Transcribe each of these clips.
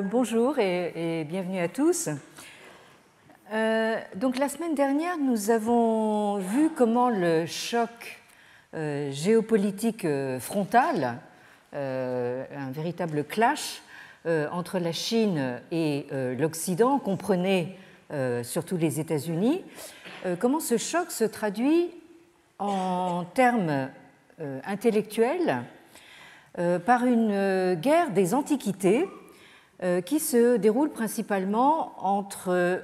Bonjour et bienvenue à tous. Donc la semaine dernière, nous avons vu comment le choc géopolitique frontal, un véritable clash entre la Chine et l'Occident, comprenait surtout les États-Unis, comment ce choc se traduit en termes intellectuels par une guerre des antiquités qui se déroule principalement entre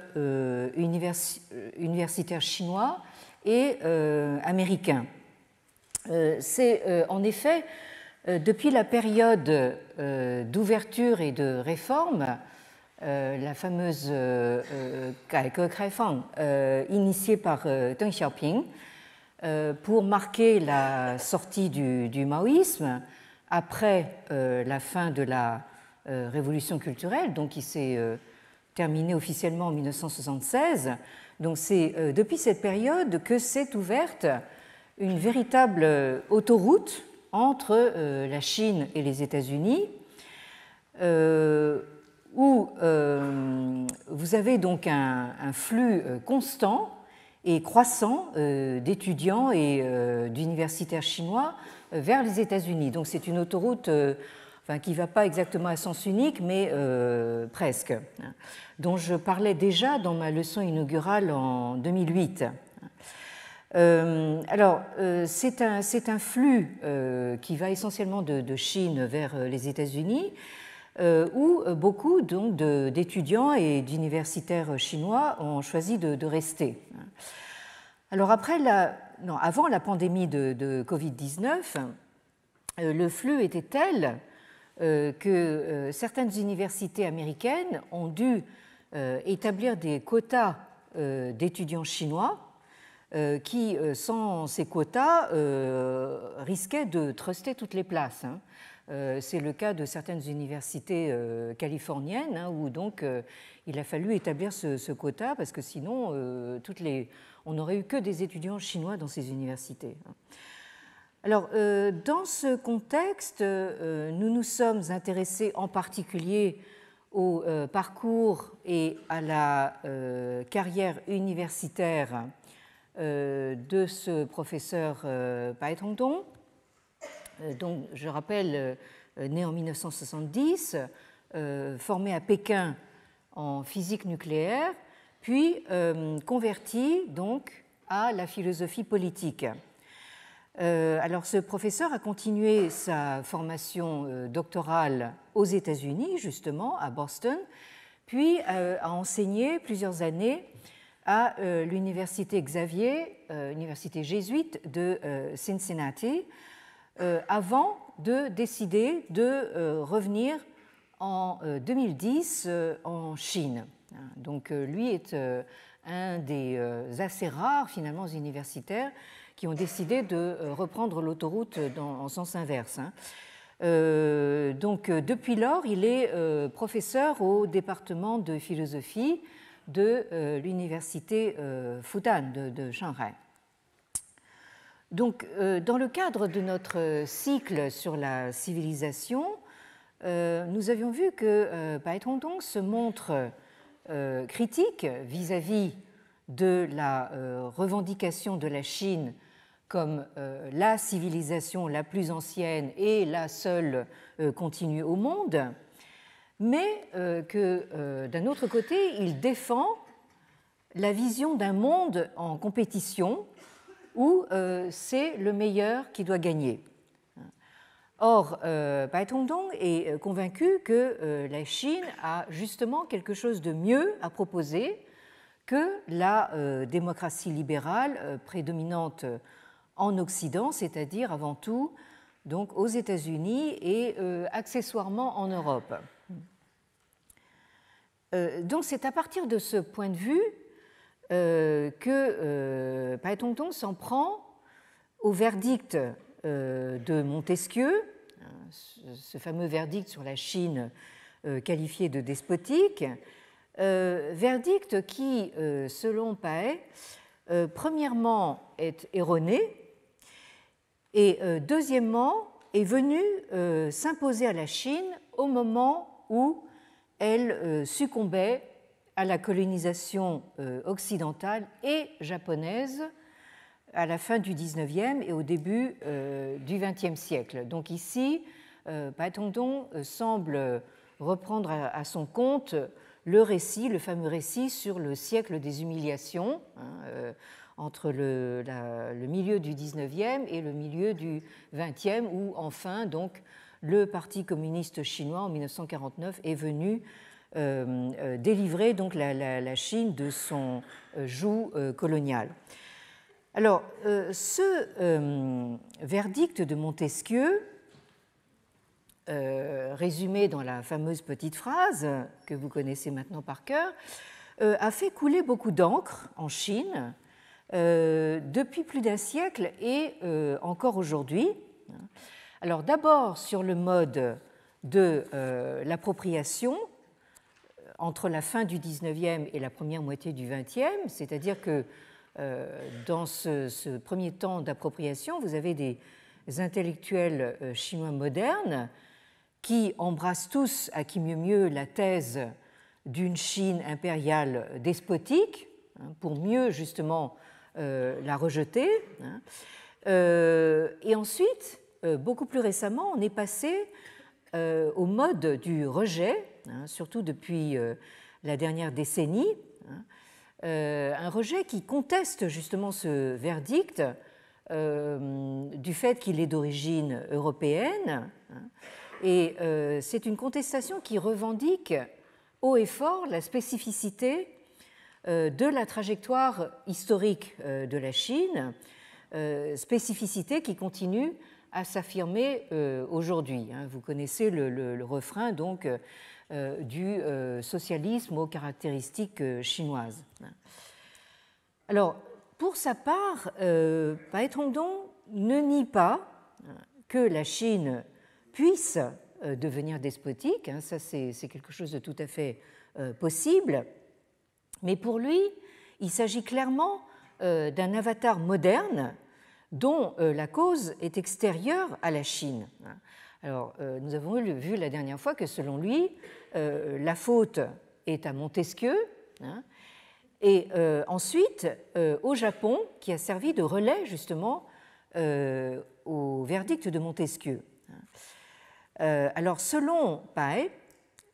universitaires chinois et américains. C'est en effet depuis la période d'ouverture et de réforme, la fameuse Kaifang, initiée par Deng Xiaoping, pour marquer la sortie du maoïsme après la fin de la révolution culturelle, donc qui s'est terminée officiellement en 1976. Donc c'est depuis cette période que s'est ouverte une véritable autoroute entre la Chine et les États-Unis, où vous avez donc un flux constant et croissant d'étudiants et d'universitaires chinois vers les États-Unis. Donc c'est une autoroute qui ne va pas exactement à sens unique, mais presque, dont je parlais déjà dans ma leçon inaugurale en 2008. Alors, c'est un flux qui va essentiellement de Chine vers les États-Unis, où beaucoup d'étudiants et d'universitaires chinois ont choisi de rester. Alors, avant la pandémie de Covid-19, le flux était tel que certaines universités américaines ont dû établir des quotas d'étudiants chinois qui, sans ces quotas, risquaient de truster toutes les places. C'est le cas de certaines universités californiennes où donc il a fallu établir ce quota parce que sinon on n'aurait eu que des étudiants chinois dans ces universités. Alors, dans ce contexte, nous nous sommes intéressés en particulier au parcours et à la carrière universitaire de ce professeur Bai Tongdong. Donc, je rappelle, né en 1970, formé à Pékin en physique nucléaire, puis converti donc à la philosophie politique. Alors, ce professeur a continué sa formation doctorale aux États-Unis, justement, à Boston, puis a enseigné plusieurs années à l'université Xavier, université jésuite de Cincinnati, avant de décider de revenir en 2010 en Chine. Donc, lui est un des assez rares, finalement, universitaires qui ont décidé de reprendre l'autoroute en sens inverse. Donc, depuis lors, il est professeur au département de philosophie de l'université Fudan de Shanghai. Donc, dans le cadre de notre cycle sur la civilisation, nous avions vu que Bai Tongdong se montre critique vis-à-vis de la revendication de la Chine comme la civilisation la plus ancienne et la seule continue au monde, mais que d'un autre côté, il défend la vision d'un monde en compétition où c'est le meilleur qui doit gagner. Or, Bai Tongdong est convaincu que la Chine a justement quelque chose de mieux à proposer que la démocratie libérale prédominante en Occident, c'est-à-dire avant tout donc aux États-Unis et accessoirement en Europe. Donc c'est à partir de ce point de vue que Bai Tongdong s'en prend au verdict de Montesquieu, ce fameux verdict sur la Chine qualifiée de despotique, verdict qui, selon Bai, premièrement est erroné et deuxièmement est venu s'imposer à la Chine au moment où elle succombait à la colonisation occidentale et japonaise à la fin du XIXe et au début du XXe siècle. Donc ici, Baetongdong semble reprendre à son compte le récit, le fameux récit sur le siècle des humiliations, entre le milieu du XIXe et le milieu du XXe, où enfin donc le Parti communiste chinois en 1949 est venu délivrer donc la Chine de son joug colonial. Alors, ce verdict de Montesquieu, résumé dans la fameuse petite phrase que vous connaissez maintenant par cœur, a fait couler beaucoup d'encre en Chine depuis plus d'un siècle et encore aujourd'hui. Alors d'abord sur le mode de l'appropriation entre la fin du XIXe et la première moitié du XXe, c'est-à-dire que dans ce premier temps d'appropriation, vous avez des intellectuels chinois modernes qui embrassent tous, à qui mieux mieux, la thèse d'une Chine impériale despotique, pour mieux justement la rejeter. Et ensuite, beaucoup plus récemment, on est passé au mode du rejet, surtout depuis la dernière décennie, un rejet qui conteste justement ce verdict du fait qu'il est d'origine européenne. Et c'est une contestation qui revendique haut et fort la spécificité de la trajectoire historique de la Chine, spécificité qui continue à s'affirmer aujourd'hui. Vous connaissez le refrain donc du socialisme aux caractéristiques chinoises. Alors, pour sa part, Baetongdong ne nie pas que la Chine puisse devenir despotique, ça c'est quelque chose de tout à fait possible, mais pour lui, il s'agit clairement d'un avatar moderne dont la cause est extérieure à la Chine. Alors, nous avons vu la dernière fois que selon lui, la faute est à Montesquieu, et ensuite au Japon, qui a servi de relais justement au verdict de Montesquieu. Alors, selon Paet,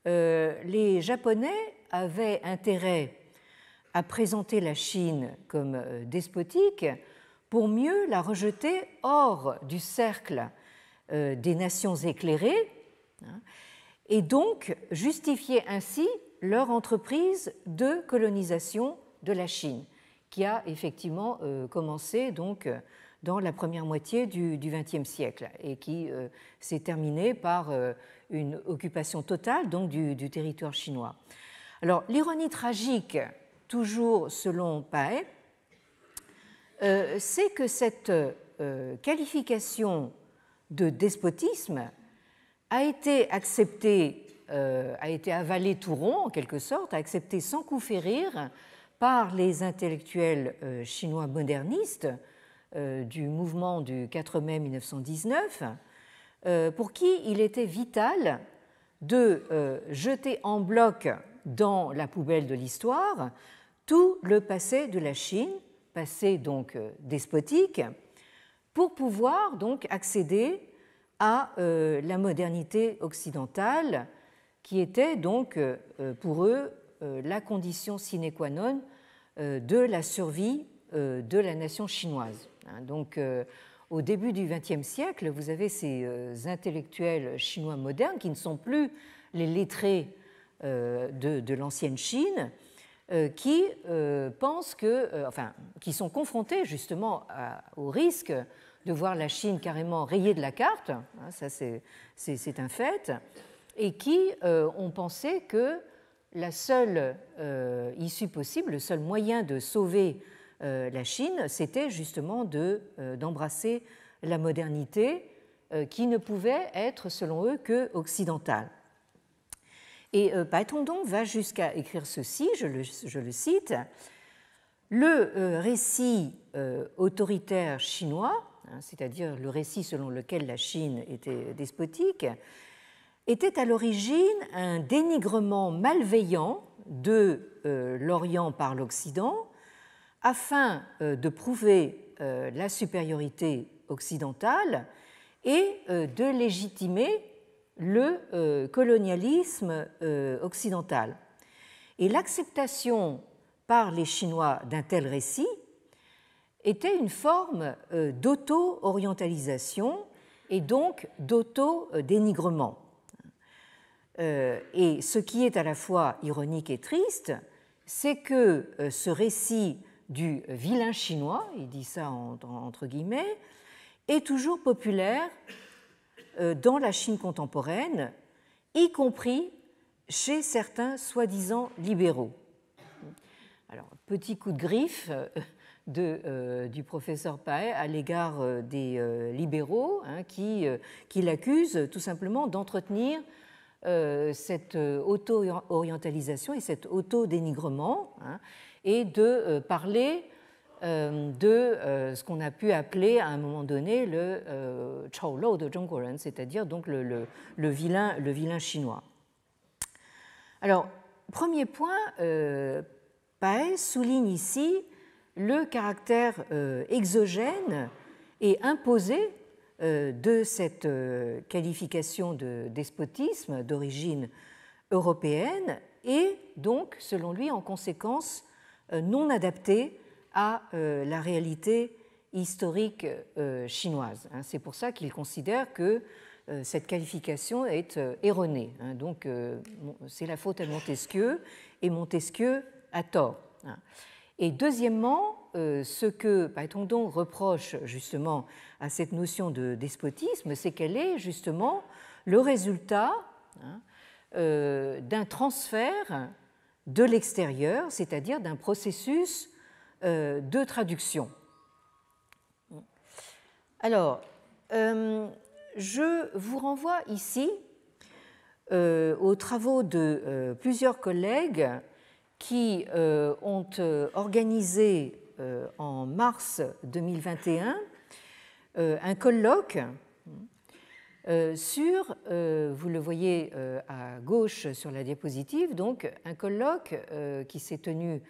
les Japonais avaient intérêt à présenter la Chine comme despotique pour mieux la rejeter hors du cercle des nations éclairées et donc justifier ainsi leur entreprise de colonisation de la Chine, qui a effectivement commencé donc dans la première moitié du XXe siècle et qui s'est terminée par une occupation totale donc du territoire chinois. Alors l'ironie tragique, toujours selon Paet, c'est que cette qualification de despotisme a été acceptée, a été avalée tout rond en quelque sorte, acceptée sans coup férir par les intellectuels chinois modernistes du mouvement du 4 mai 1919, pour qui il était vital de jeter en bloc dans la poubelle de l'histoire tout le passé de la Chine, passé donc despotique, pour pouvoir donc accéder à la modernité occidentale, qui était donc pour eux la condition sine qua non de la survie de la nation chinoise. Donc, au début du XXe siècle, vous avez ces intellectuels chinois modernes qui ne sont plus les lettrés de l'ancienne Chine, qui pensent que, enfin, qui sont confrontés justement au risque de voir la Chine carrément rayée de la carte, ça c'est un fait, et qui ont pensé que la seule issue possible, le seul moyen de sauver la Chine, c'était justement d'embrasser la modernité qui ne pouvait être, selon eux, que occidentale. Et Baetongdong va jusqu'à écrire ceci, je le cite, « Le récit autoritaire chinois, c'est-à-dire le récit selon lequel la Chine était despotique, était à l'origine un dénigrement malveillant de l'Orient par l'Occident afin de prouver la supériorité occidentale et de légitimer le colonialisme occidental. Et l'acceptation par les Chinois d'un tel récit était une forme d'auto-orientalisation et donc d'auto-dénigrement. Et ce qui est à la fois ironique et triste, c'est que ce récit du vilain chinois, il dit ça entre guillemets, est toujours populaire dans la Chine contemporaine, y compris chez certains soi-disant libéraux. Alors, petit coup de griffe du professeur Paet à l'égard des libéraux qui l'accusent tout simplement d'entretenir cette auto-orientalisation et cet auto-dénigrement et de parler de ce qu'on a pu appeler à un moment donné le Chou Lou de Zhongguoren, c'est-à-dire donc le vilain chinois. Alors, premier point, Paet souligne ici le caractère exogène et imposé de cette qualification de despotisme d'origine européenne et donc, selon lui, en conséquence, non adaptée à la réalité historique chinoise. C'est pour ça qu'il considère que cette qualification est erronée. Donc, c'est la faute à Montesquieu et Montesquieu a tort. Et deuxièmement, ce que Paetongdong reproche justement à cette notion de despotisme, c'est qu'elle est justement le résultat d'un transfert de l'extérieur, c'est-à-dire d'un processus de traduction. Alors, je vous renvoie ici aux travaux de plusieurs collègues qui ont organisé en mars 2021 un colloque sur, vous le voyez à gauche sur la diapositive, donc un colloque qui s'est tenu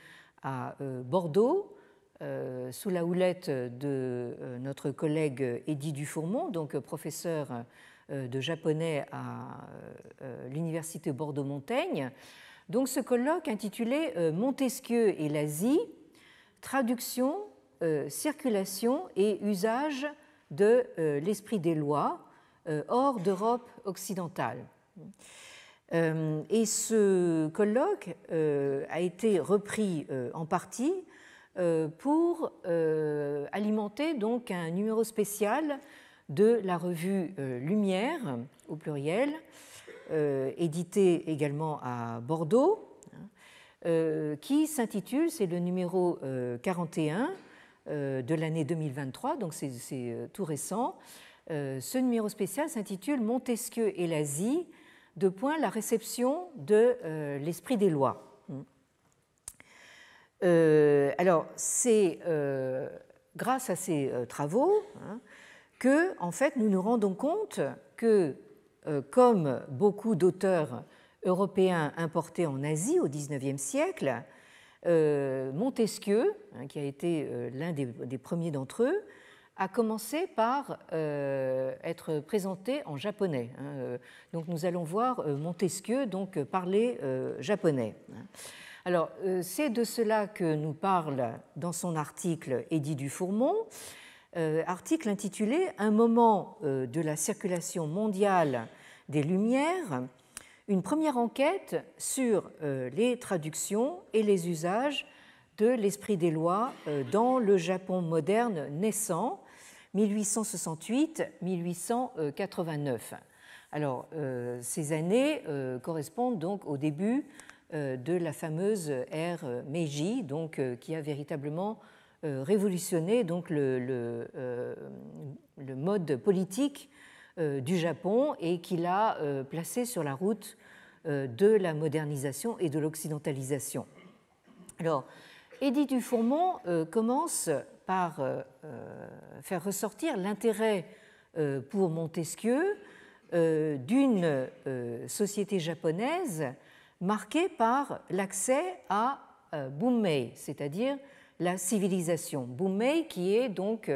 à Bordeaux sous la houlette de notre collègue Eddy Dufourmont, donc professeur de japonais à l'université Bordeaux-Montaigne. Donc ce colloque intitulé Montesquieu et l'Asie, traduction, circulation et usage de l'esprit des lois hors d'Europe occidentale. Et ce colloque a été repris en partie pour alimenter donc un numéro spécial de la revue Lumière, au pluriel, édité également à Bordeaux, qui s'intitule, c'est le numéro 41 de l'année 2023, donc c'est tout récent. Ce numéro spécial s'intitule Montesquieu et l'Asie, la réception de l'esprit des lois. Alors, c'est grâce à ces travaux que, en fait, nous nous rendons compte que, comme beaucoup d'auteurs européens importés en Asie au XIXe siècle, Montesquieu, qui a été l'un des premiers d'entre eux, a commencé par être présenté en japonais. Donc nous allons voir Montesquieu donc, parler japonais. Alors, c'est de cela que nous parle dans son article Eddy Dufourmont, article intitulé « Un moment de la circulation mondiale des Lumières, une première enquête sur les traductions et les usages de l'esprit des lois dans le Japon moderne naissant, 1868-1889. » Alors, ces années correspondent donc au début de la fameuse ère Meiji, donc, qui a véritablement révolutionné donc, le mode politique du Japon et qui l'a placé sur la route de la modernisation et de l'occidentalisation. Alors, Eddy Dufourmont commence par faire ressortir l'intérêt pour Montesquieu d'une société japonaise marquée par l'accès à Bunmei, c'est-à-dire la civilisation. Bunmei qui est donc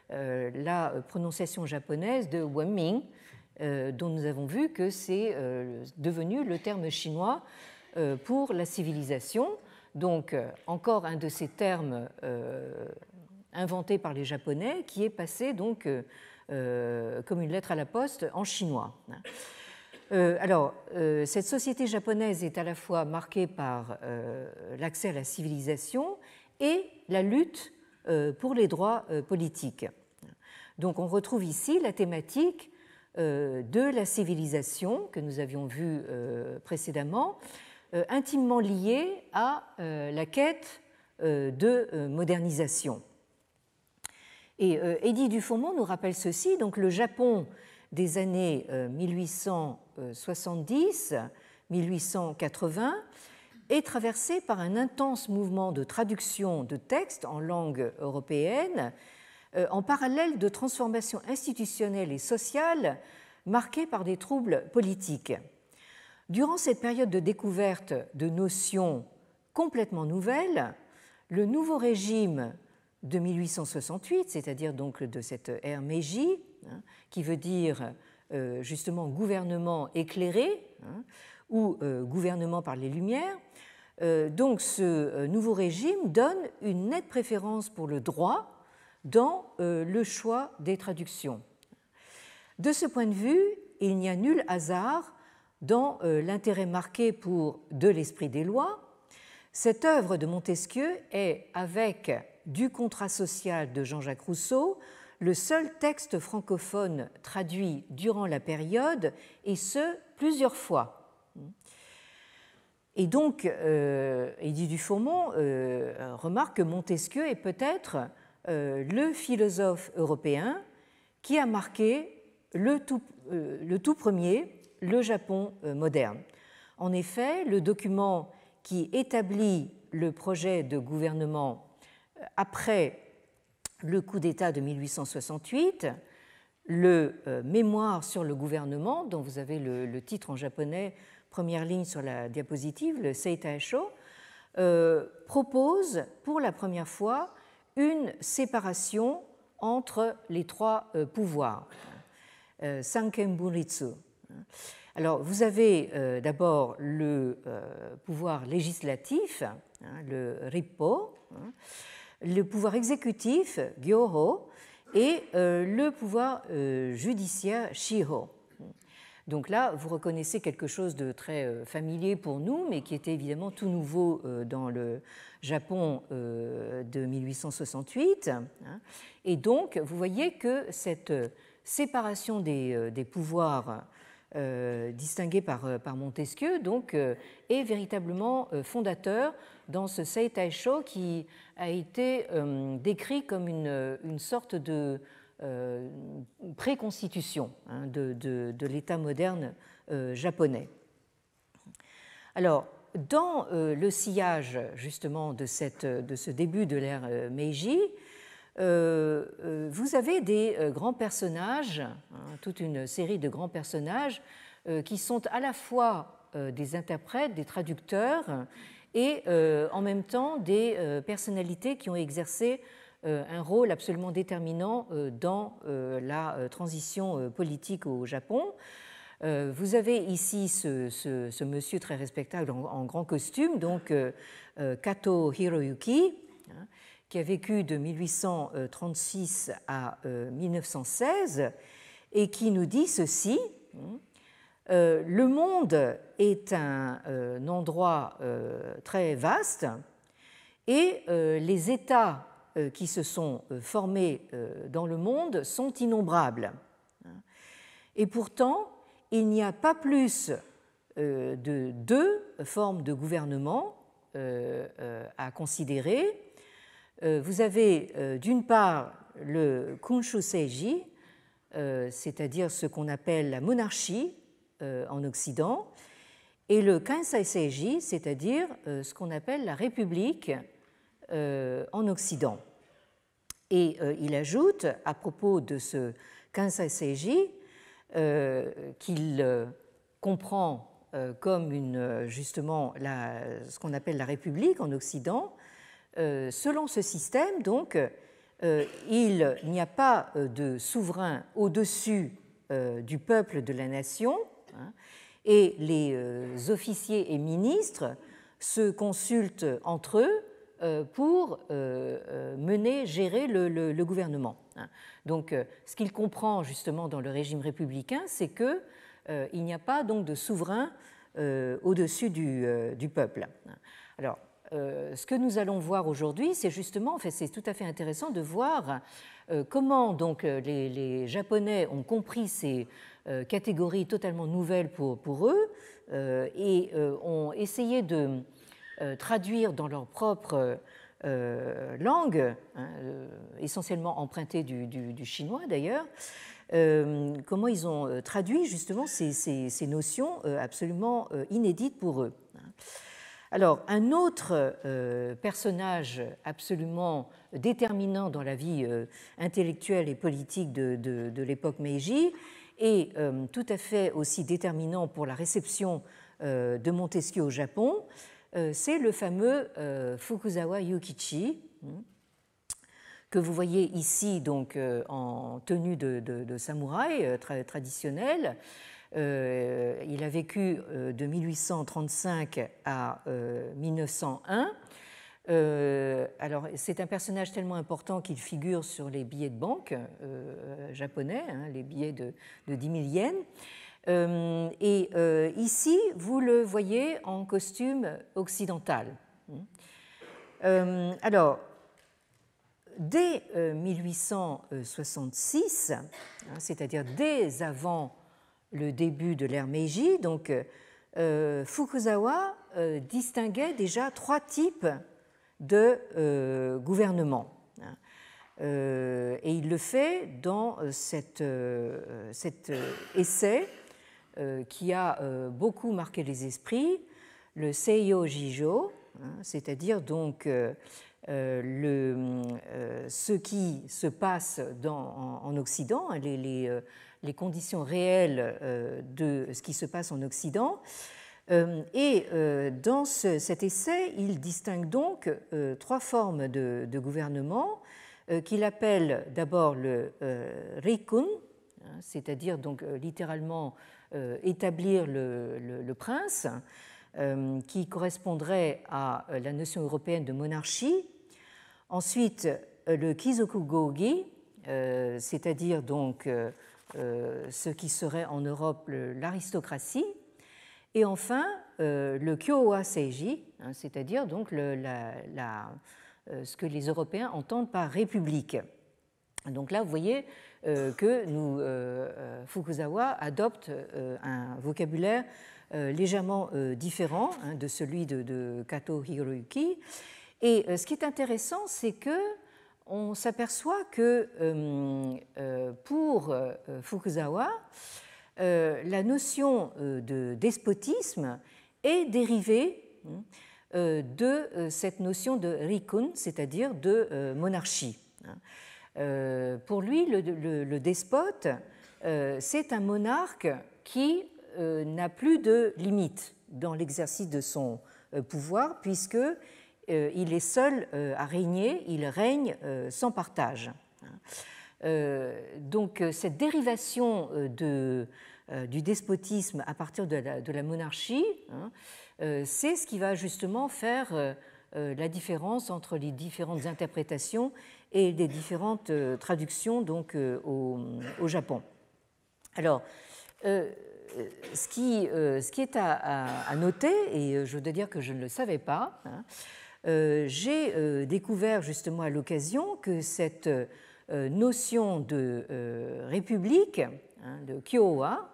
la prononciation japonaise de Wenming, dont nous avons vu que c'est devenu le terme chinois pour la civilisation. Donc, encore un de ces termes inventés par les Japonais qui est passé donc comme une lettre à la poste en chinois. Alors, cette société japonaise est à la fois marquée par l'accès à la civilisation et la lutte pour les droits politiques. Donc, on retrouve ici la thématique de la civilisation que nous avions vue précédemment, intimement liée à la quête de modernisation. Et Eddie Dufourmont nous rappelle ceci, donc le Japon des années 1870-1880 est traversé par un intense mouvement de traduction de textes en langue européenne, en parallèle de transformations institutionnelles et sociales marquées par des troubles politiques. Durant cette période de découverte de notions complètement nouvelles, le nouveau régime de 1868, c'est-à-dire donc de cette ère Meiji, qui veut dire justement gouvernement éclairé ou gouvernement par les Lumières, donc ce nouveau régime donne une nette préférence pour le droit dans le choix des traductions. De ce point de vue, il n'y a nul hasard dans l'intérêt marqué pour De l'esprit des lois. Cette œuvre de Montesquieu est, avec Du contrat social de Jean-Jacques Rousseau, le seul texte francophone traduit durant la période, et ce, plusieurs fois. Et donc, Eddie Dufourmont remarque que Montesquieu est peut-être le philosophe européen qui a marqué le tout premier, le Japon moderne. En effet, le document qui établit le projet de gouvernement après le coup d'État de 1868, le mémoire sur le gouvernement, dont vous avez le titre en japonais, première ligne sur la diapositive, le Seitaisho, propose pour la première fois une séparation entre les trois pouvoirs, Sanken Bunritsu. Alors, vous avez d'abord le pouvoir législatif, le Rippo, le pouvoir exécutif, Gyoho, et le pouvoir judiciaire, Shiho. Donc là, vous reconnaissez quelque chose de très familier pour nous, mais qui était évidemment tout nouveau dans le Japon de 1868. Et donc, vous voyez que cette séparation des pouvoirs distingués par Montesquieu donc, est véritablement fondateur dans ce Seitaisho qui a été décrit comme une sorte de préconstitution de l'État moderne japonais. Alors, dans le sillage justement de ce début de l'ère Meiji, vous avez des grands personnages, toute une série de grands personnages qui sont à la fois des interprètes, des traducteurs et en même temps des personnalités qui ont exercé un rôle absolument déterminant dans la transition politique au Japon. Vous avez ici ce monsieur très respectable en grand costume, donc Kato Hiroyuki, qui a vécu de 1836 à 1916 et qui nous dit ceci: le monde est un endroit très vaste et les États qui se sont formés dans le monde sont innombrables. Et pourtant, il n'y a pas plus de deux formes de gouvernement à considérer. Vous avez d'une part le Kunshu Seiji, c'est-à-dire ce qu'on appelle la monarchie en Occident, et le Kansai Seiji, c'est-à-dire ce qu'on appelle la République en Occident. Et il ajoute, à propos de ce Kansai Seiji, qu'il comprend comme justement ce qu'on appelle la République en Occident. Selon ce système, donc, il n'y a pas de souverain au-dessus du peuple de la nation, hein, et les officiers et ministres se consultent entre eux pour gérer le gouvernement. Donc, ce qu'il comprend justement dans le régime républicain, c'est qu'il n'y a pas donc de souverain au-dessus du peuple. Alors, ce que nous allons voir aujourd'hui, c'est justement, en fait, c'est tout à fait intéressant de voir comment donc les Japonais ont compris ces catégories totalement nouvelles pour eux et ont essayé de traduire dans leur propre langue, hein, essentiellement empruntée du chinois d'ailleurs, comment ils ont traduit justement ces notions absolument inédites pour eux. Alors, un autre personnage absolument déterminant dans la vie intellectuelle et politique de l'époque Meiji et tout à fait aussi déterminant pour la réception de Montesquieu au Japon, c'est le fameux Fukuzawa Yukichi, que vous voyez ici donc en tenue de samouraï traditionnelle. Il a vécu de 1835 à 1901. Alors, c'est un personnage tellement important qu'il figure sur les billets de banque japonais, hein, les billets de 10 000 yens. Ici, vous le voyez en costume occidental. Alors, dès 1866, c'est-à-dire dès avant le début de l'ère Meiji, donc Fukuzawa distinguait déjà 3 types de gouvernement. Et il le fait dans cet essai qui a beaucoup marqué les esprits, le Seiyo Jijo, c'est-à-dire donc ce qui se passe en Occident, les conditions réelles de ce qui se passe en Occident. Et dans cet essai, il distingue donc 3 formes de gouvernement qu'il appelle d'abord le Rikun, c'est-à-dire donc littéralement établir le prince, qui correspondrait à la notion européenne de monarchie. Ensuite, le Kizoku-gogi, c'est-à-dire donc ce qui serait en Europe l'aristocratie. Et enfin, le Kyowa Seiji, c'est-à-dire donc ce que les Européens entendent par république. Donc là, vous voyez que Fukuzawa adopte un vocabulaire légèrement différent de celui de Kato Hiroyuki. Et ce qui est intéressant, c'est que on s'aperçoit que pour Fukuzawa, la notion de despotisme est dérivée de cette notion de rikun, c'est-à-dire de monarchie. Pour lui, le despote, c'est un monarque qui n'a plus de limite dans l'exercice de son pouvoir, puisque il est seul à régner, il règne sans partage. Donc cette dérivation du despotisme à partir de la monarchie, c'est ce qui va justement faire la différence entre les différentes interprétations et les différentes traductions donc, au Japon. Alors, ce qui est à noter, et je dois dire que je ne le savais pas, j'ai découvert justement à l'occasion que cette notion de république, de Kyowa,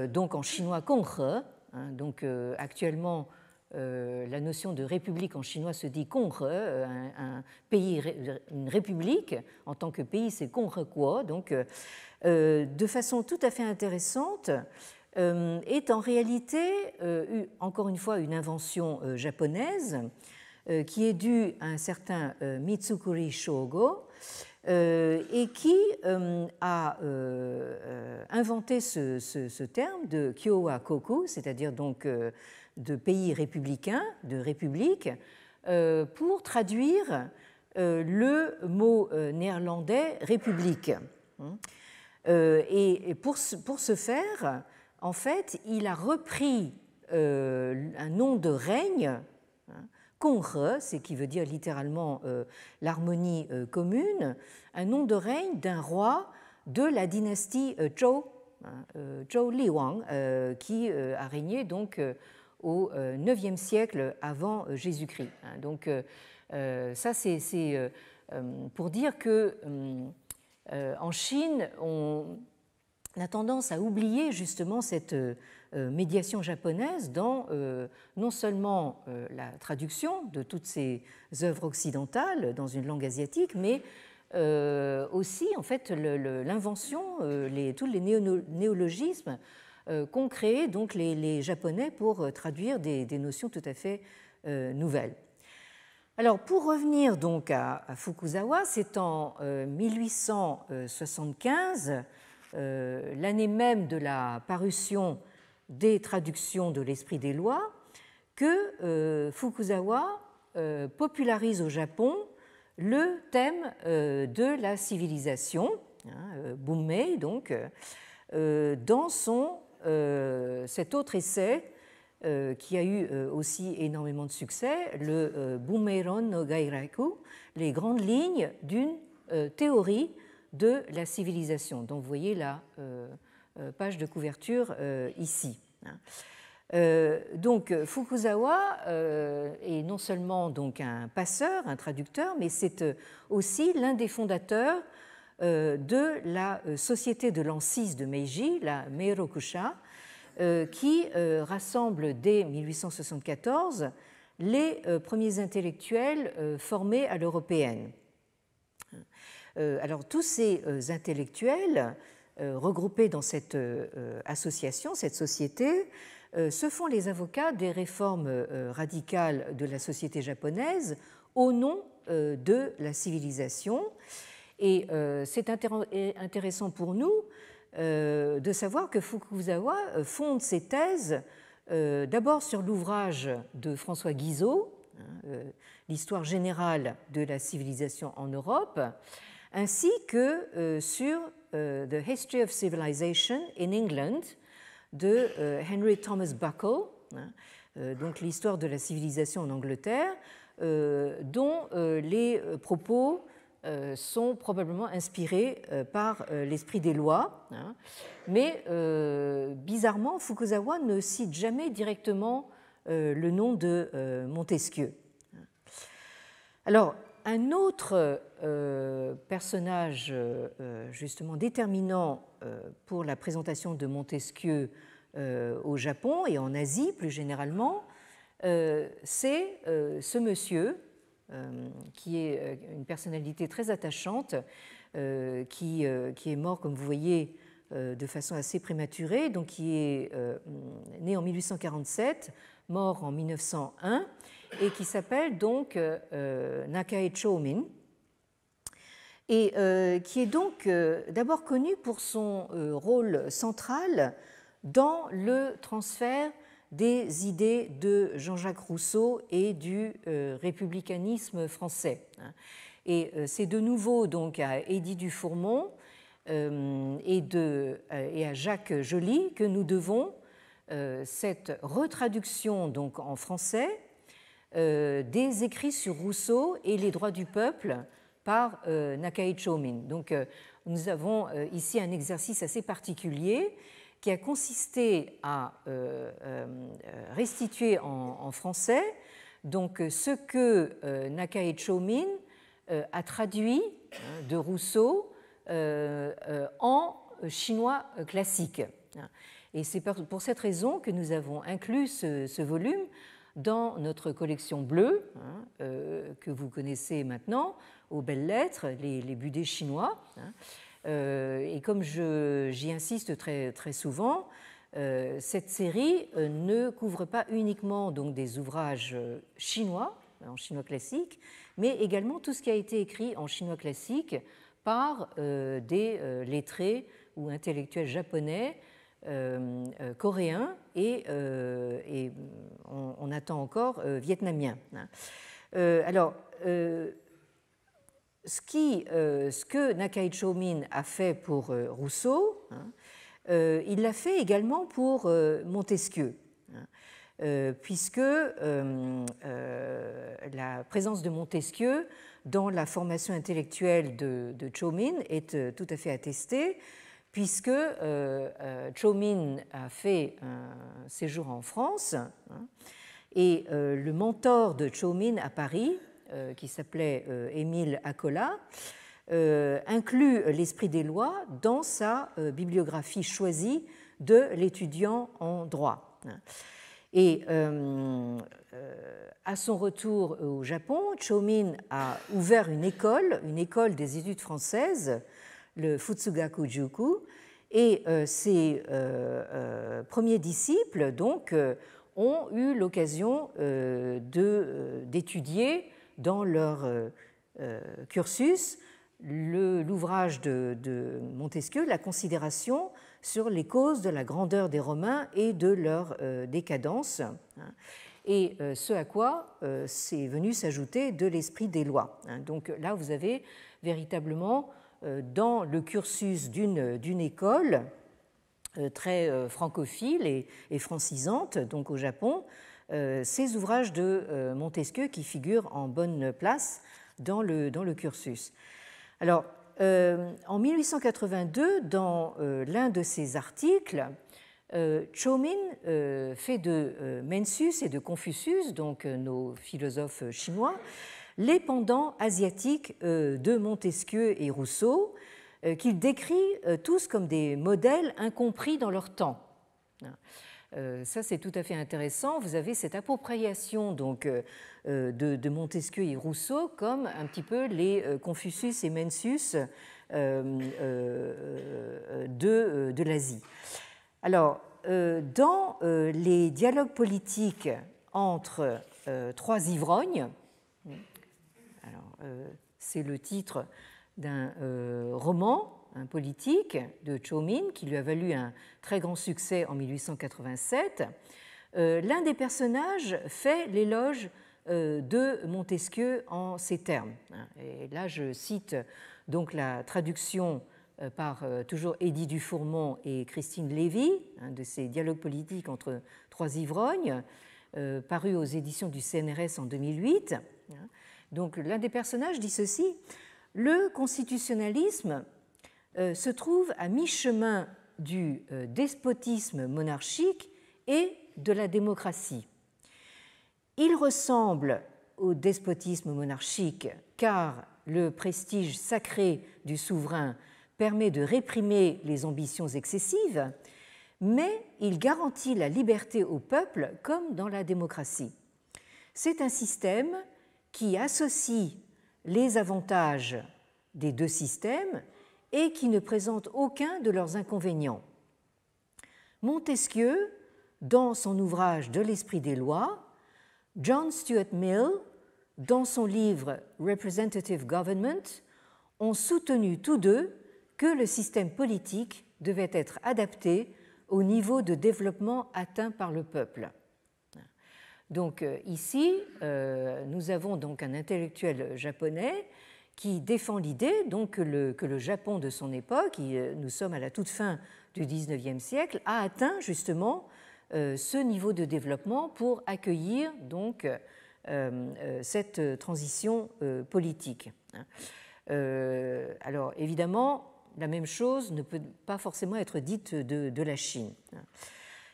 donc en chinois Konghe, donc actuellement la notion de république en chinois se dit Konghe, un pays, une république, en tant que pays c'est Konghe Kuo, donc de façon tout à fait intéressante, est en réalité, encore une fois, une invention japonaise qui est due à un certain Mitsukuri Shogo, et qui a inventé ce terme de Kyowa Koku, c'est-à-dire donc de pays républicain, de république, pour traduire le mot néerlandais république. Et pour ce faire, en fait, il a repris un nom de règne, Kongre, c'est qui veut dire littéralement l'harmonie commune, un nom de règne d'un roi de la dynastie Zhou, Zhou Liwang, qui a régné donc au IXe siècle avant Jésus-Christ. Donc ça, c'est pour dire que en Chine, on a tendance à oublier justement cette médiation japonaise dans non seulement la traduction de toutes ces œuvres occidentales dans une langue asiatique, mais aussi en fait l'invention, tous les néologismes qu'ont créés donc les Japonais pour traduire des notions tout à fait nouvelles. Alors, pour revenir donc à Fukuzawa, c'est en 1875, l'année même de la parution des traductions de l'Esprit des lois, que Fukuzawa popularise au Japon le thème de la civilisation, Bummei donc, dans cet autre essai qui a eu aussi énormément de succès, le Bummeiron no Gairaku, les grandes lignes d'une théorie de la civilisation. Donc vous voyez la page de couverture ici. Donc Fukuzawa est non seulement donc un passeur, un traducteur, mais c'est aussi l'un des fondateurs de la société de l'an 6 de Meiji, la Meirokusha, qui rassemble dès 1874 les premiers intellectuels formés à l'européenne. Alors tous ces intellectuels regroupés dans cette association, cette société, se font les avocats des réformes radicales de la société japonaise au nom de la civilisation. Et c'est intéressant pour nous de savoir que Fukuzawa fonde ses thèses d'abord sur l'ouvrage de François Guizot, l'histoire générale de la civilisation en Europe, ainsi que sur The History of Civilization in England de Henry Thomas Buckle, donc l'histoire de la civilisation en Angleterre, dont les propos sont probablement inspirés par l'esprit des lois, mais bizarrement, Fukuzawa ne cite jamais directement le nom de Montesquieu. Alors, un autre personnage justement déterminant pour la présentation de Montesquieu au Japon et en Asie plus généralement, c'est ce monsieur qui est une personnalité très attachante, qui est mort, comme vous voyez, de façon assez prématurée, donc qui est né en 1847, mort en 1901, et qui s'appelle donc Nakae Chōmin, et qui est donc d'abord connu pour son rôle central dans le transfert des idées de Jean-Jacques Rousseau et du républicanisme français. Et c'est de nouveau donc à Édith Dufourmont et à Jacques Joly que nous devons cette retraduction donc en français des écrits sur Rousseau et les droits du peuple par Nakae Chōmin. Donc nous avons ici un exercice assez particulier qui a consisté à restituer en français donc ce que Nakae Chōmin a traduit de Rousseau en chinois classique. Et c'est pour cette raison que nous avons inclus ce volume dans notre collection bleue, que vous connaissez maintenant, aux belles lettres, les budets chinois. Et comme j'y insiste très, très souvent, cette série ne couvre pas uniquement donc, des ouvrages chinois, en chinois classique, mais également tout ce qui a été écrit en chinois classique par des lettrés ou intellectuels japonais, coréens et on attend encore vietnamiens. Alors, ce que Nakai Chomin a fait pour Rousseau, il l'a fait également pour Montesquieu, puisque la présence de Montesquieu dans la formation intellectuelle de Chomin est tout à fait attestée, puisque Chomin a fait un séjour en France, et le mentor de Chomin à Paris, qui s'appelait Émile Accola, inclut l'esprit des lois dans sa bibliographie choisie de l'étudiant en droit. Et à son retour au Japon, Chomin a ouvert une école des études françaises, le Futsugaku Juku, et ses premiers disciples donc ont eu l'occasion d'étudier dans leur cursus l'ouvrage de Montesquieu, La Considération sur les causes de la grandeur des Romains et de leur décadence, et ce à quoi c'est venu s'ajouter de l'esprit des lois. Donc là, vous avez véritablement dans le cursus d'une école très francophile et francisante, donc au Japon, ces ouvrages de Montesquieu qui figurent en bonne place dans le cursus. Alors, en 1882, dans l'un de ses articles, Chomin fait de Mencius et de Confucius, donc nos philosophes chinois, les pendants asiatiques de Montesquieu et Rousseau, qu'il décrit tous comme des modèles incompris dans leur temps. Ça, c'est tout à fait intéressant. Vous avez cette appropriation donc, de Montesquieu et Rousseau comme un petit peu les Confucius et Mencius de l'Asie. Alors, dans les dialogues politiques entre trois ivrognes, c'est le titre d'un roman, un politique de Chomin qui lui a valu un très grand succès en 1887. L'un des personnages fait l'éloge de Montesquieu en ces termes. Et là, je cite donc la traduction par toujours Édith Dufourmont et Christine Lévy de ces dialogues politiques entre trois ivrognes, paru aux éditions du CNRS en 2008. Donc l'un des personnages dit ceci: le constitutionnalisme se trouve à mi-chemin du despotisme monarchique et de la démocratie. Il ressemble au despotisme monarchique car le prestige sacré du souverain permet de réprimer les ambitions excessives, mais il garantit la liberté au peuple comme dans la démocratie. C'est un système qui associe les avantages des deux systèmes et qui ne présente aucun de leurs inconvénients. Montesquieu, dans son ouvrage De l'esprit des lois, John Stuart Mill, dans son livre Representative Government, ont soutenu tous deux que le système politique devait être adapté au niveau de développement atteint par le peuple. Donc ici, nous avons donc un intellectuel japonais qui défend l'idée donc, que le Japon de son époque, nous sommes à la toute fin du XIXe siècle, a atteint justement ce niveau de développement pour accueillir donc, cette transition politique. Alors évidemment, la même chose ne peut pas forcément être dite de la Chine.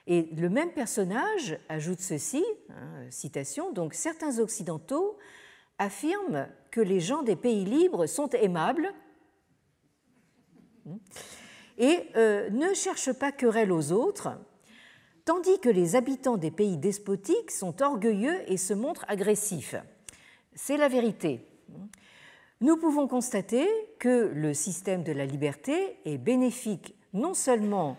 Et le même personnage ajoute ceci, citation, donc certains Occidentaux affirment que les gens des pays libres sont aimables et ne cherchent pas querelle aux autres, tandis que les habitants des pays despotiques sont orgueilleux et se montrent agressifs. C'est la vérité. Nous pouvons constater que le système de la liberté est bénéfique non seulement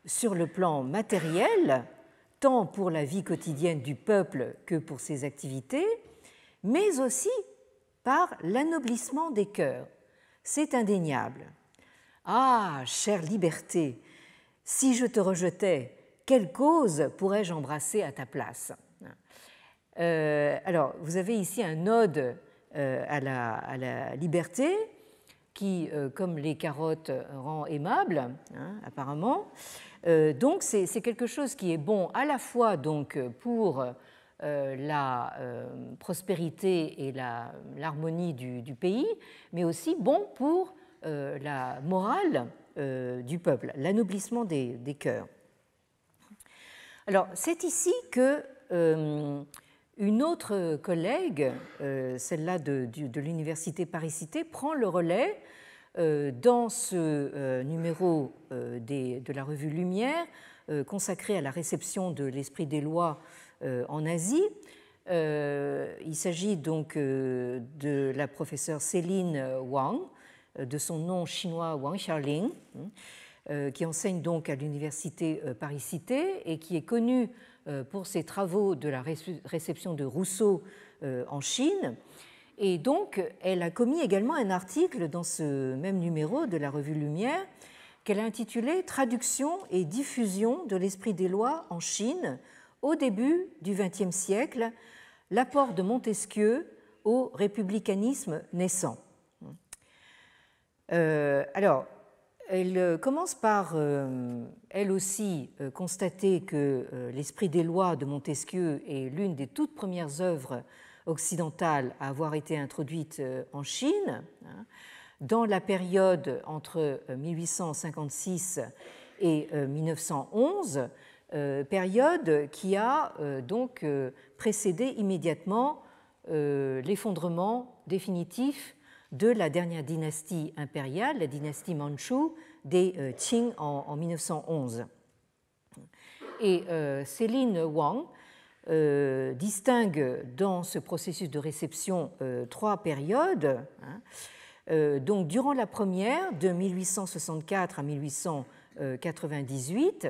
sur le plan matériel, tant pour la vie quotidienne du peuple que pour ses activités, mais aussi par l'anoblissement des cœurs, c'est indéniable. Ah, chère liberté, si je te rejetais, quelle cause pourrais-je embrasser à ta place? Alors, vous avez ici un ode à la liberté qui, comme les carottes, rend aimable, hein, apparemment. Donc, c'est quelque chose qui est bon à la fois donc, pour la prospérité et l'harmonie du pays, mais aussi bon pour la morale du peuple, l'anoblissement des cœurs. Alors, c'est ici que une autre collègue, celle-là de l'Université Paris-Cité, prend le relais dans ce numéro de la revue Lumière consacré à la réception de l'esprit des lois en Asie. Il s'agit donc de la professeure Céline Wang, de son nom chinois Wang Xiaoling, qui enseigne donc à l'Université Paris-Cité et qui est connue pour ses travaux de la réception de Rousseau en Chine. Et donc, elle a commis également un article dans ce même numéro de la revue Lumière qu'elle a intitulé « Traduction et diffusion de l'esprit des lois en Chine au début du XXe siècle, l'apport de Montesquieu au républicanisme naissant ». Alors, elle commence par, elle aussi, constater que l'esprit des lois de Montesquieu est l'une des toutes premières œuvres occidentales à avoir été introduite en Chine, dans la période entre 1856 et 1911, période qui a donc précédé immédiatement l'effondrement définitif de la dernière dynastie impériale, la dynastie mandchoue des Qing en 1911. Et Céline Wang distingue dans ce processus de réception trois périodes. Donc, durant la première, de 1864 à 1898,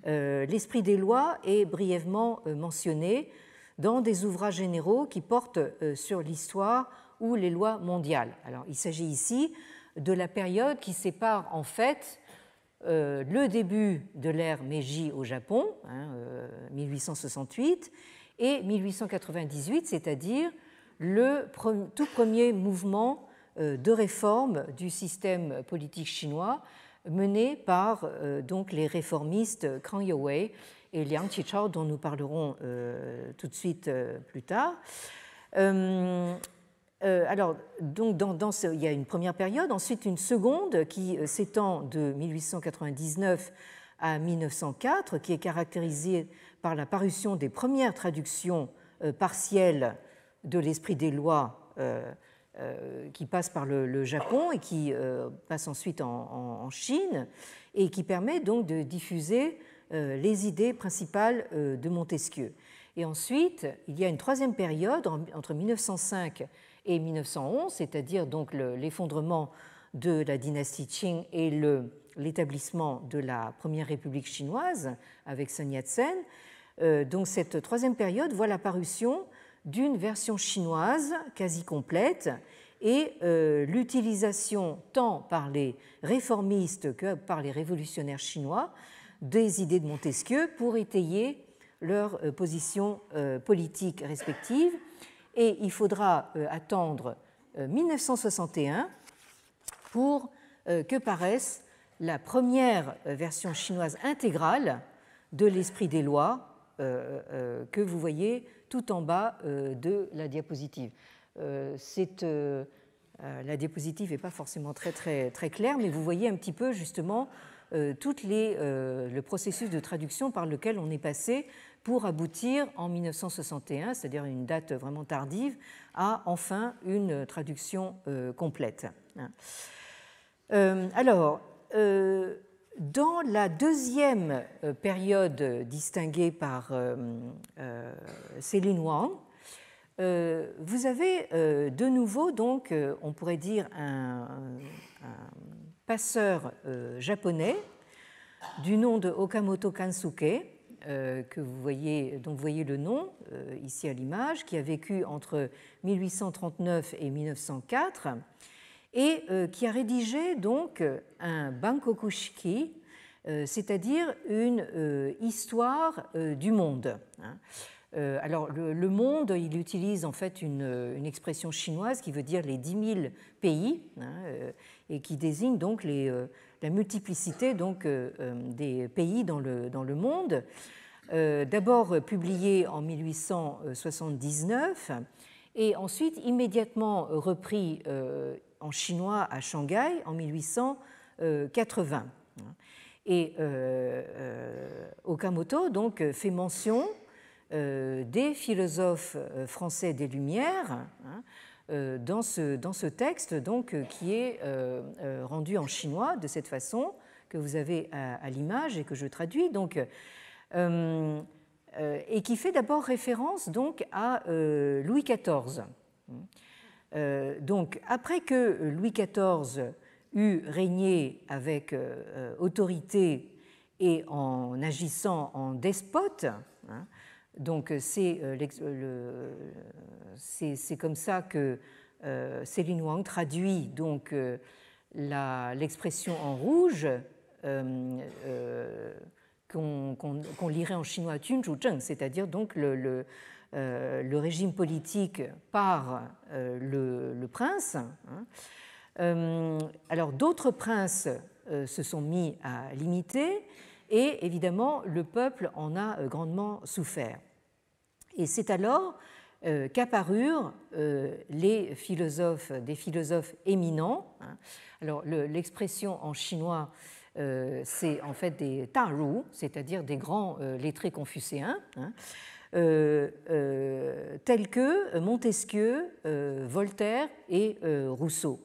l'esprit des lois est brièvement mentionné dans des ouvrages généraux qui portent sur l'histoire ou les lois mondiales. Alors, il s'agit ici de la période qui sépare en fait le début de l'ère Meiji au Japon, 1868, et 1898, c'est-à-dire le tout premier mouvement de réforme du système politique chinois mené par donc les réformistes Kang Youwei et Liang Qichao, dont nous parlerons tout de suite plus tard. Alors, donc il y a une première période, ensuite une seconde qui s'étend de 1899 à 1904, qui est caractérisée par la parution des premières traductions partielles de l'esprit des lois qui passent par le Japon et qui passent ensuite en Chine, et qui permet donc de diffuser les idées principales de Montesquieu. Et ensuite, il y a une troisième période entre 1905 et 1911, c'est-à-dire donc l'effondrement de la dynastie Qing et l'établissement de la première république chinoise avec Sun Yat-sen. Donc cette troisième période voit la parution d'une version chinoise quasi complète et l'utilisation tant par les réformistes que par les révolutionnaires chinois des idées de Montesquieu pour étayer leurs positions politiques respectives. Et il faudra attendre 1961 pour que paraisse la première version chinoise intégrale de l'esprit des lois que vous voyez tout en bas de la diapositive. La diapositive n'est pas forcément très claire, mais vous voyez un petit peu justement tout le processus de traduction par lequel on est passé pour aboutir en 1961, c'est-à-dire une date vraiment tardive, à enfin une traduction complète. Alors, dans la deuxième période distinguée par Céline Wang, vous avez de nouveau, donc, on pourrait dire, un passeur japonais du nom de Okamoto Kansuke, dont vous voyez le nom ici à l'image, qui a vécu entre 1839 et 1904, et qui a rédigé donc un Bankokushiki, c'est-à-dire une histoire du monde. Alors, le monde, il utilise en fait une expression chinoise qui veut dire les 10 000 pays et qui désigne donc la multiplicité donc, des pays dans le monde. D'abord publié en 1879 et ensuite immédiatement repris en chinois à Shanghai en 1880. Et Okamoto donc fait mention des philosophes français des Lumières dans ce texte donc, qui est rendu en chinois de cette façon que vous avez à l'image et que je traduis. Donc, et qui fait d'abord référence donc à Louis XIV. Donc, après que Louis XIV eut régné avec autorité et en agissant en despote, donc c'est comme ça que Céline Wang traduit donc l'expression en rouge qu'on lirait en chinois Junzhuzheng, c'est-à-dire donc le régime politique par le prince. Alors d'autres princes se sont mis à l'imiter et évidemment le peuple en a grandement souffert. Et c'est alors qu'apparurent des philosophes éminents. Alors l'expression en chinois c'est en fait des taru, c'est-à-dire des grands lettrés confucéens, tels que Montesquieu, Voltaire et Rousseau.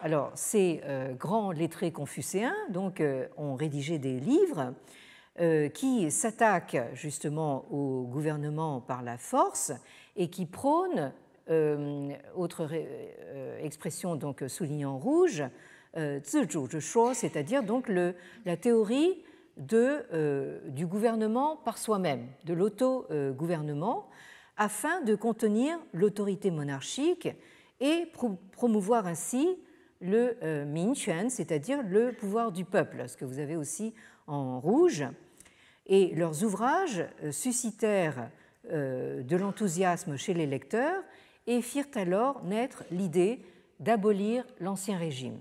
Alors, ces grands lettrés confucéens donc, ont rédigé des livres qui s'attaquent justement au gouvernement par la force et qui prônent, autre expression donc soulignée en rouge, c'est-à-dire donc la théorie du gouvernement par soi-même, de l'autogouvernement, afin de contenir l'autorité monarchique et promouvoir ainsi le minquan, c'est-à-dire le pouvoir du peuple, ce que vous avez aussi en rouge. Et leurs ouvrages suscitèrent de l'enthousiasme chez les lecteurs et firent alors naître l'idée d'abolir l'Ancien Régime.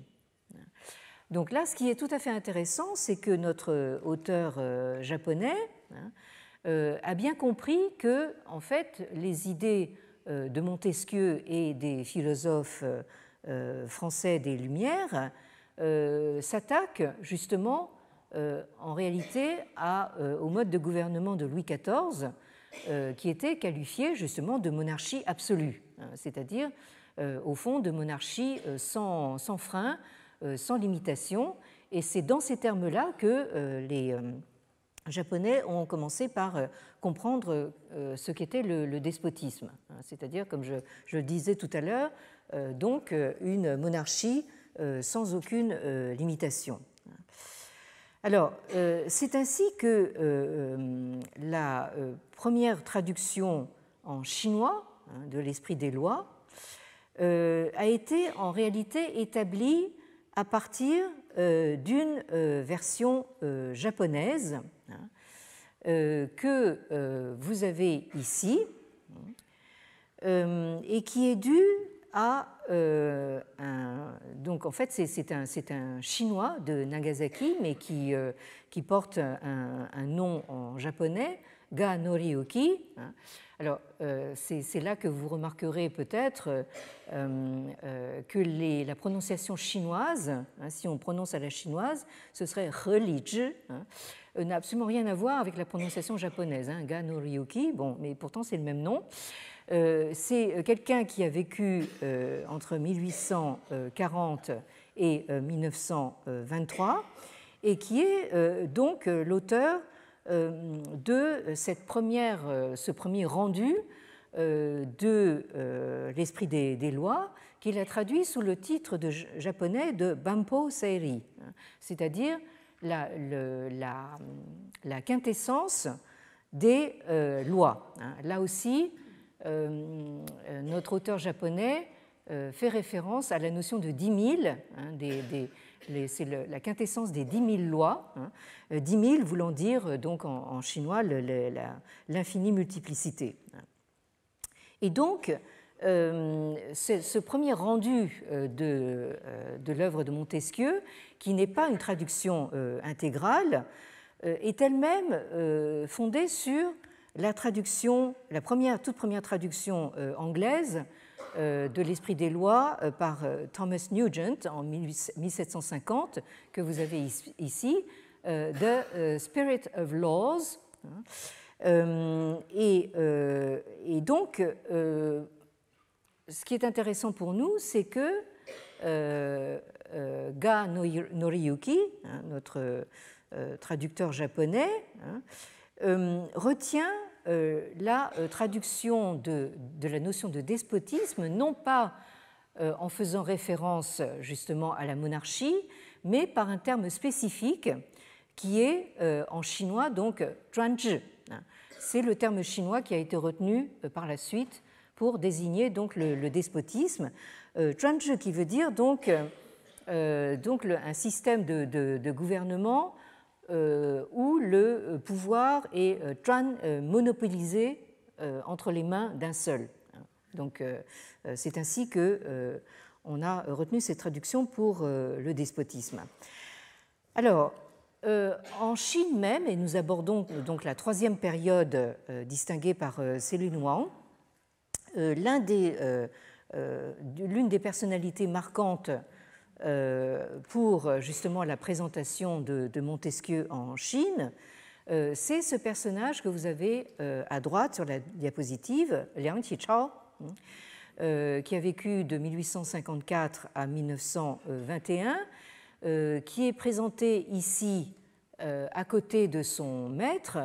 Donc là, ce qui est tout à fait intéressant, c'est que notre auteur japonais a bien compris que, en fait, les idées de Montesquieu et des philosophes français des Lumières s'attaquent justement, en réalité, au mode de gouvernement de Louis XIV, qui était qualifié justement de monarchie absolue, c'est-à-dire, au fond, de monarchie sans frein, sans limitation, et c'est dans ces termes-là que les Japonais ont commencé par comprendre ce qu'était le despotisme, c'est-à-dire, comme je le disais tout à l'heure, donc une monarchie sans aucune limitation. Alors, c'est ainsi que la première traduction en chinois de l'Esprit des lois a été en réalité établie à partir d'une version japonaise que vous avez ici et qui est due à donc en fait c'est un chinois de Nagasaki mais qui porte un nom en japonais, Ga Noriyuki. Alors, c'est là que vous remarquerez peut-être que la prononciation chinoise, si on prononce à la chinoise, ce serait Reliji, n'a absolument rien à voir avec la prononciation japonaise, Ga Noriyuki, bon, mais pourtant c'est le même nom. C'est quelqu'un qui a vécu entre 1840 et 1923 et qui est donc l'auteur de ce premier rendu de l'Esprit des lois qu'il a traduit sous le titre japonais de Banpo Seiri, c'est-à-dire la quintessence des lois. Là aussi, notre auteur japonais fait référence à la notion de 10 000, hein, c'est la quintessence des 10 000 lois, hein, 10 000 voulant dire donc en chinois l'infinie multiplicité. Et donc, ce premier rendu de l'œuvre de Montesquieu, qui n'est pas une traduction intégrale, est elle-même fondée sur la traduction, toute première traduction anglaise de l'Esprit des lois par Thomas Nugent en 1750, que vous avez ici, The Spirit of Laws. Et donc, ce qui est intéressant pour nous, c'est que Ga Noriyuki, hein, notre traducteur japonais, hein, retient la traduction de la notion de despotisme, non pas en faisant référence justement à la monarchie, mais par un terme spécifique qui est en chinois donc zhuanzhi. C'est le terme chinois qui a été retenu par la suite pour désigner donc le despotisme. Zhuanzhi qui veut dire donc un système de gouvernement où le pouvoir est monopolisé entre les mains d'un seul. Donc c'est ainsi que on a retenu cette traduction pour le despotisme. Alors, en Chine même, et nous abordons donc la troisième période distinguée par Céline Wang, l'une des personnalités marquantes pour justement la présentation de Montesquieu en Chine, c'est ce personnage que vous avez à droite sur la diapositive, Liang Qichao, qui a vécu de 1854 à 1921, qui est présenté ici à côté de son maître,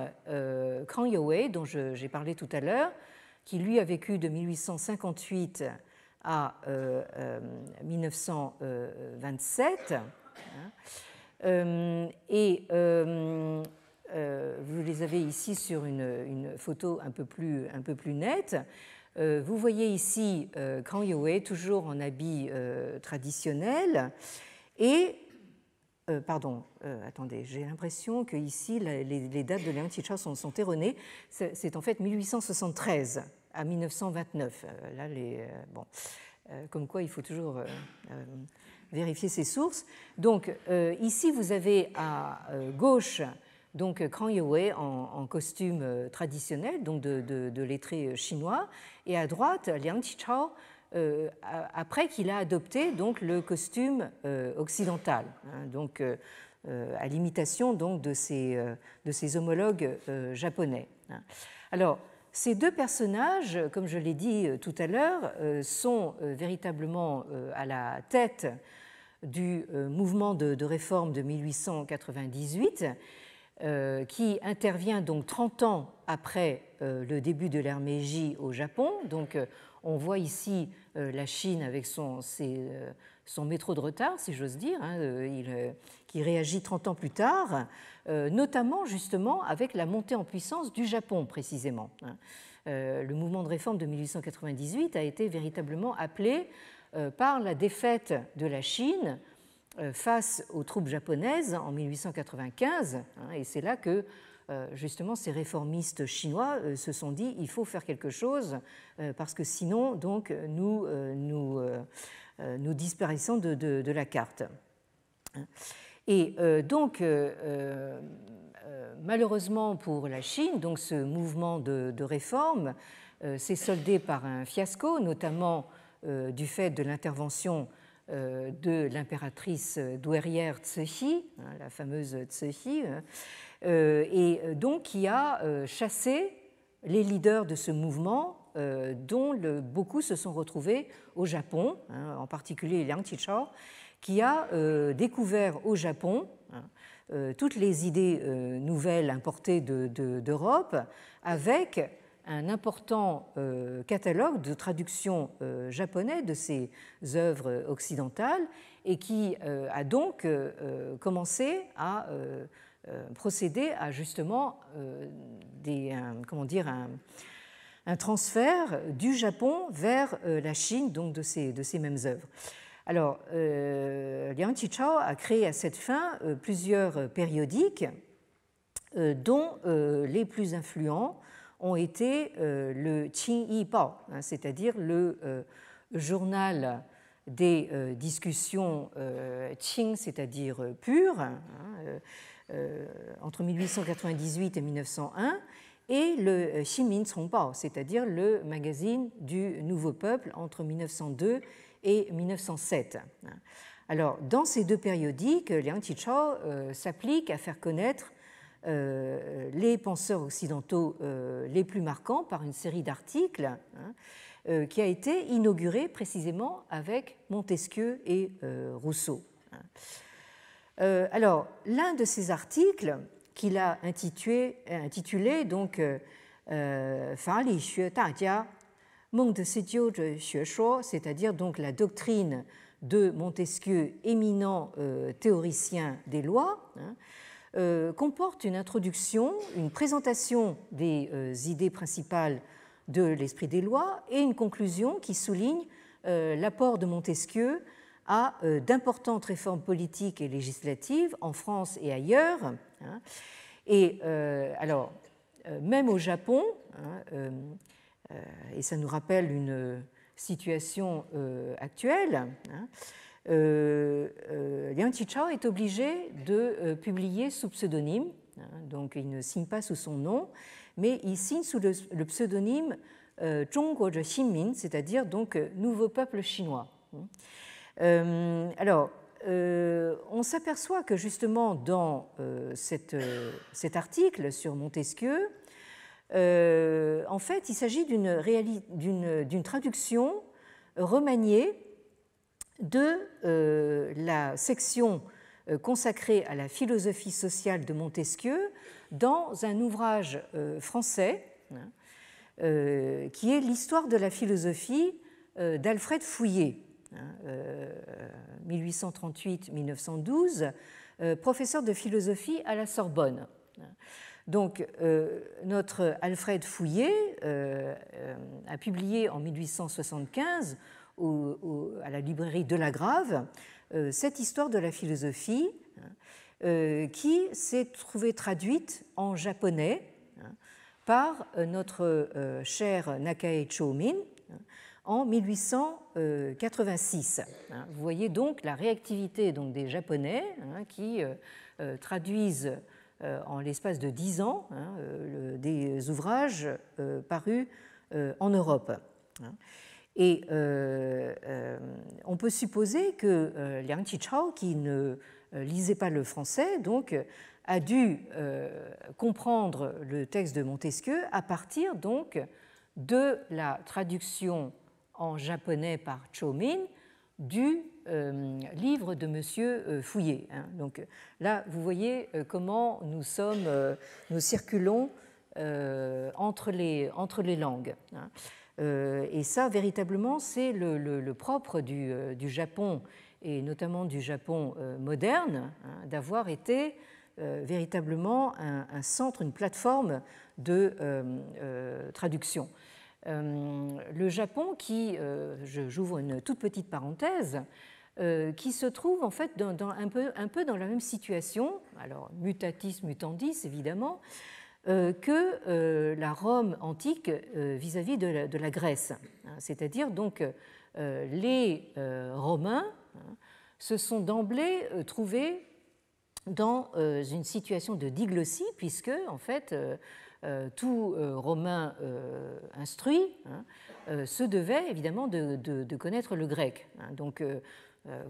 Krang Youwei, dont j'ai parlé tout à l'heure, qui lui a vécu de 1858 à 1927. Et vous les avez ici sur une photo un peu plus nette. Vous voyez ici Krang Youwei, toujours en habit traditionnel. Et, attendez, j'ai l'impression que ici les dates de Liang Qichao sont erronées. C'est en fait 1873 à 1929. Là, comme quoi il faut toujours vérifier ses sources. Donc ici, vous avez à gauche donc Krang Youwei en costume traditionnel, donc de lettré chinois, et à droite Liang Qichao après qu'il a adopté donc le costume occidental, hein, donc à l'imitation donc de ses homologues japonais. Alors, ces deux personnages, comme je l'ai dit tout à l'heure, sont véritablement à la tête du mouvement de réforme de 1898, qui intervient donc 30 ans après le début de l'ère Meiji au Japon. Donc, on voit ici la Chine avec son métro de retard, si j'ose dire, hein, qui réagit 30 ans plus tard, notamment justement avec la montée en puissance du Japon précisément. Le mouvement de réforme de 1898 a été véritablement appelé par la défaite de la Chine face aux troupes japonaises en 1895, hein, et c'est là que justement ces réformistes chinois se sont dit il faut faire quelque chose parce que sinon donc nous disparaissons de la carte. Et donc malheureusement pour la Chine, donc ce mouvement de réforme s'est soldé par un fiasco, notamment du fait de l'intervention de l'impératrice douairière Cixi, la fameuse Cixi, et donc qui a chassé les leaders de ce mouvement, dont beaucoup se sont retrouvés au Japon, en particulier Liang Qichao, qui a découvert au Japon toutes les idées nouvelles importées d'Europe, avec un important catalogue de traductions japonais de ces œuvres occidentales, et qui a donc commencé à procéder à justement un transfert du Japon vers la Chine, donc de ces mêmes œuvres. Alors, Liang Qichao a créé à cette fin plusieurs périodiques, dont les plus influents ont été le Qingyi Bao, c'est-à-dire le journal des discussions Qing, c'est-à-dire pures, entre 1898 et 1901, et le Ximin Congbao, c'est-à-dire le magazine du Nouveau Peuple entre 1902 et 1907. Alors, dans ces deux périodiques, Liang Qichao s'applique à faire connaître les penseurs occidentaux les plus marquants par une série d'articles qui a été inaugurée précisément avec Montesquieu et Rousseau. Alors, l'un de ces articles qu'il a intitulé donc Fa Li Xue Da Jia Meng de Sijiu Zhe Xue Shuo, c'est-à-dire donc la doctrine de Montesquieu, éminent théoricien des lois, comporte une introduction, une présentation des idées principales de l'esprit des lois et une conclusion qui souligne l'apport de Montesquieu à d'importantes réformes politiques et législatives en France et ailleurs. Et alors, même au Japon, et ça nous rappelle une situation actuelle, Liang Qichao est obligé de publier sous pseudonyme, donc il ne signe pas sous son nom, mais il signe sous le pseudonyme Zhongguo Zhe Xinmin, c'est-à-dire donc Nouveau Peuple chinois. Alors, on s'aperçoit que justement dans cet article sur Montesquieu, en fait, il s'agit d'une traduction remaniée de la section consacrée à la philosophie sociale de Montesquieu dans un ouvrage français qui est l'histoire de la philosophie d'Alfred Fouillé, 1838-1912, professeur de philosophie à la Sorbonne. Donc, notre Alfred Fouillé a publié en 1875 à la librairie Delagrave cette histoire de la philosophie qui s'est trouvée traduite en japonais par notre cher Nakae Chōmin en 1886. Vous voyez donc la réactivité donc des Japonais qui traduisent en l'espace de 10 ans des ouvrages parus en Europe. Et on peut supposer que Liang Qichao, qui ne lisait pas le français, donc, a dû comprendre le texte de Montesquieu à partir donc de la traduction en japonais par Chōmin du livre de Monsieur Fouillé. Donc là, vous voyez comment nous circulons entre les langues. Et ça, véritablement, c'est le propre du Japon, et notamment du Japon moderne, d'avoir été véritablement un centre, une plateforme de traduction. Le Japon qui, j'ouvre une toute petite parenthèse, qui se trouve en fait un peu dans la même situation, alors mutatis mutandis évidemment, que la Rome antique vis-à-vis de la Grèce. C'est-à-dire donc les Romains se sont d'emblée trouvés dans une situation de diglossie, puisque en fait tout Romain instruit se devait évidemment de connaître le grec. Donc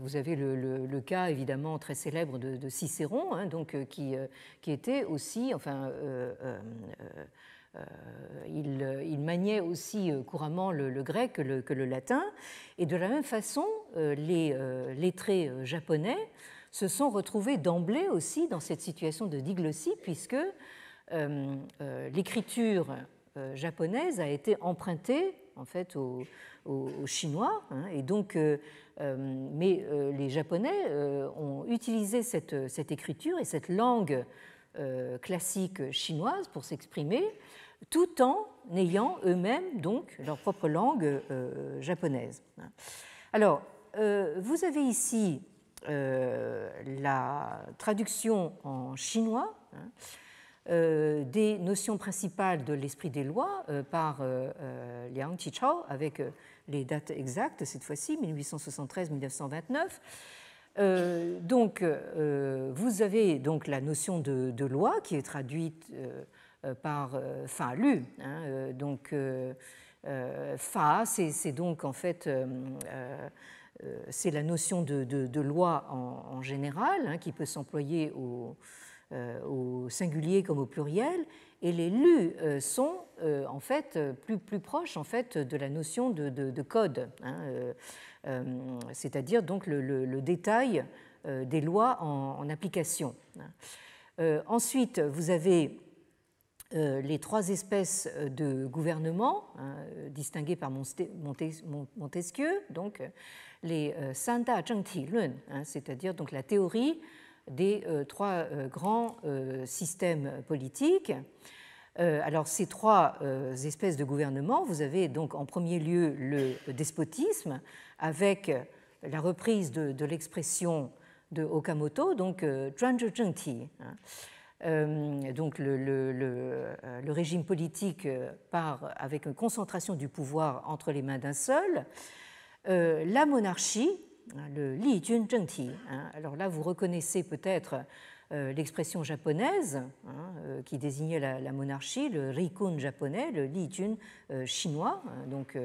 vous avez le cas évidemment très célèbre de Cicéron, donc, qui était aussi, enfin, il maniait aussi couramment le grec que le latin, et de la même façon, les lettrés japonais se sont retrouvés d'emblée aussi dans cette situation de diglossie, puisque l'écriture japonaise a été empruntée en fait aux Chinois, et donc, mais les Japonais ont utilisé cette écriture et cette langue classique chinoise pour s'exprimer tout en ayant eux-mêmes donc leur propre langue japonaise. Alors, vous avez ici la traduction en chinois des notions principales de l'esprit des lois par Liang Qichao, avec les dates exactes cette fois-ci, 1873-1929. Donc, vous avez donc la notion de loi qui est traduite par Fa Lu. Donc, Fa, c'est donc en fait c'est la notion de loi en général, qui peut s'employer au singulier comme au pluriel, et les lus sont en fait plus proches en fait de la notion de code, c'est-à-dire donc le détail des lois en application. Ensuite, vous avez les trois espèces de gouvernement distinguées par Montesquieu, donc les Sanda Zhengti Lun, c'est-à-dire donc la théorie des trois grands systèmes politiques. Alors ces trois espèces de gouvernement, vous avez donc en premier lieu le despotisme avec la reprise de l'expression de Okamoto, donc Zhuanzhi Zhengti. Donc le régime politique part avec une concentration du pouvoir entre les mains d'un seul. La monarchie, le Li Jun Zhengti. Alors là, vous reconnaissez peut-être l'expression japonaise qui désignait la monarchie, le Rikun japonais, le Li Jun chinois, donc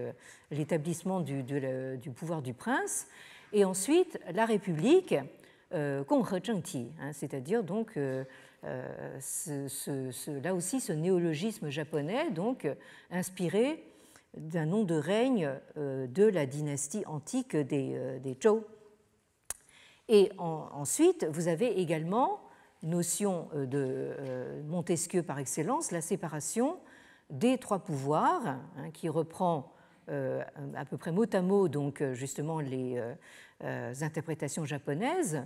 l'établissement du pouvoir du prince. Et ensuite, la République, Gonghe Zhengti, c'est-à-dire donc là aussi ce néologisme japonais, donc inspiré d'un nom de règne de la dynastie antique des Zhou. Et ensuite, vous avez également, notion de Montesquieu par excellence, la séparation des trois pouvoirs, qui reprend à peu près mot à mot donc justement les interprétations japonaises,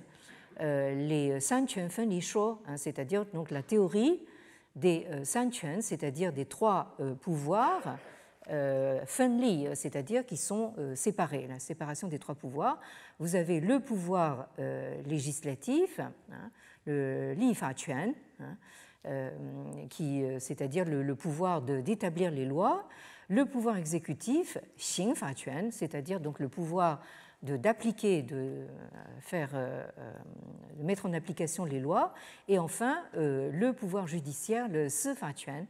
les Sanquan Fenli Shuo, c'est-à-dire donc la théorie des Sanquan, c'est-à-dire des trois pouvoirs Fenli, c'est-à-dire qui sont séparés, la séparation des trois pouvoirs. Vous avez le pouvoir législatif, le Li Fa Quan, c'est-à-dire le pouvoir d'établir les lois, le pouvoir exécutif, Xing Fa Quan, c'est-à-dire donc le pouvoir d'appliquer, de mettre en application les lois, et enfin le pouvoir judiciaire, le Si Fa Quan.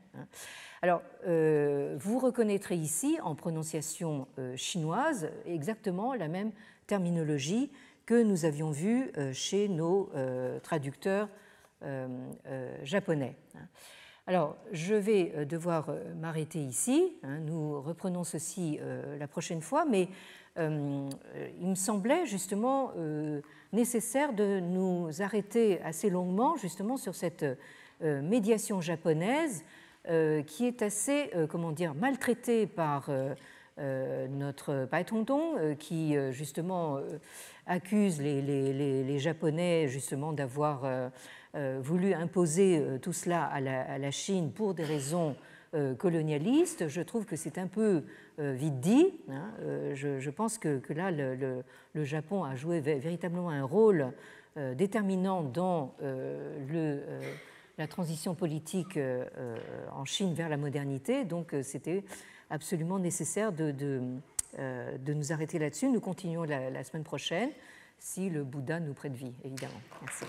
Alors, vous reconnaîtrez ici, en prononciation chinoise, exactement la même terminologie que nous avions vue chez nos traducteurs japonais. Alors, je vais devoir m'arrêter ici. Nous reprenons ceci la prochaine fois, mais il me semblait justement nécessaire de nous arrêter assez longuement justement sur cette médiation japonaise qui est assez, comment dire, maltraitée par notre Bai Tongdong, qui justement accuse les Japonais justement d'avoir voulu imposer tout cela à la Chine pour des raisons colonialistes. Je trouve que c'est un peu vite dit. Je pense que là, le Japon a joué véritablement un rôle déterminant dans la transition politique en Chine vers la modernité. Donc c'était absolument nécessaire de nous arrêter là-dessus. Nous continuons la semaine prochaine, si le Bouddha nous prête vie, évidemment. Merci.